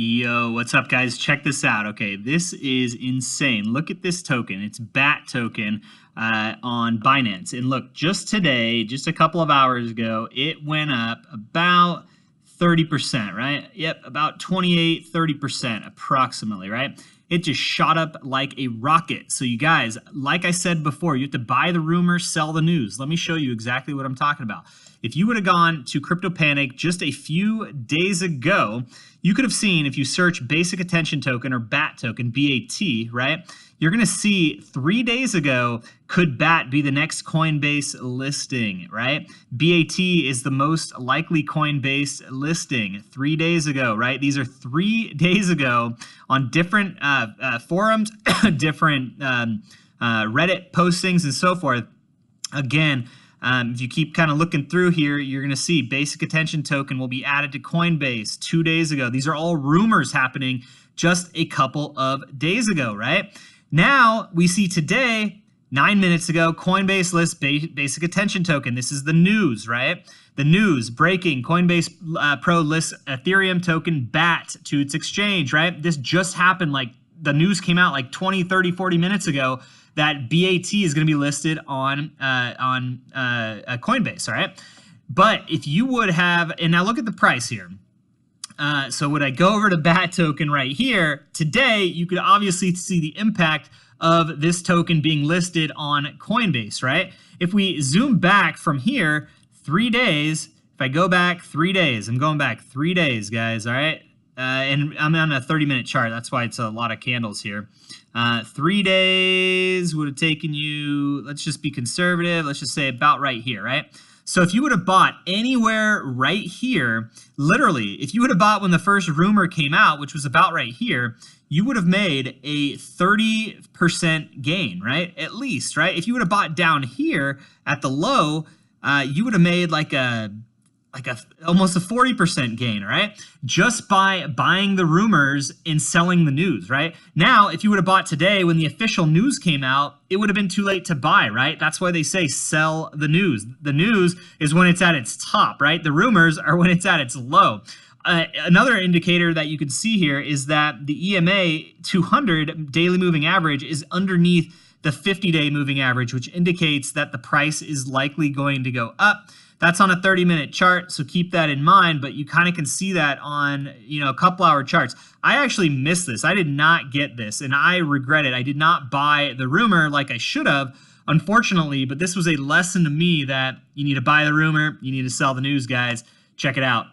Yo, what's up, guys? Check this out. Okay, this is insane. Look at this token. It's BAT token on Binance. And look, just today, just a couple of hours ago, it went up about 30%, right? Yep, about 30% approximately, right? It just shot up like a rocket. So you guys, like I said before, you have to buy the rumor, sell the news. Let me show you exactly what I'm talking about. If you would have gone to Crypto Panic just a few days ago, you could have seen, if you search Basic Attention Token or BAT token, BAT, right? You're going to see 3 days ago, could BAT be the next Coinbase listing, right? BAT is the most likely Coinbase listing 3 days ago, right? These are 3 days ago on different forums, different Reddit postings and so forth. Again, if you keep kind of looking through here, you're going to see Basic Attention Token will be added to Coinbase 2 days ago. These are all rumors happening just a couple of days ago, right? Now, we see today, 9 minutes ago, Coinbase lists Basic Attention Token. This is the news, right? The news, breaking, Coinbase Pro lists Ethereum token BAT to its exchange, right? This just happened, like the news came out like 20, 30, 40 minutes ago that BAT is going to be listed on Coinbase, all right? But if you would have, and now look at the price here. So would I go over to BAT token right here, today you could obviously see the impact of this token being listed on Coinbase, right? If we zoom back from here, 3 days, if I go back 3 days, I'm going back 3 days, guys, all right? And I'm on a 30-minute chart. That's why it's a lot of candles here. 3 days would have taken you, let's just be conservative. Let's just say about right here, right? So if you would have bought anywhere right here, literally, if you would have bought when the first rumor came out, which was about right here, you would have made a 30% gain, right? At least, right? If you would have bought down here at the low, you would have made like almost a 40% gain, right? Just by buying the rumors and selling the news, right? Now, if you would have bought today when the official news came out, it would have been too late to buy, right? That's why they say sell the news. The news is when it's at its top, right? The rumors are when it's at its low. Another indicator that you can see here is that the EMA 200 daily moving average is underneath the 50-day moving average, which indicates that the price is likely going to go up. That's on a 30-minute chart, so keep that in mind, but you kind of can see that on, a couple-hour charts. I actually missed this. I did not get this, and I regret it. I did not buy the rumor like I should have, unfortunately, but this was a lesson to me that you need to buy the rumor, you need to sell the news, guys. Check it out.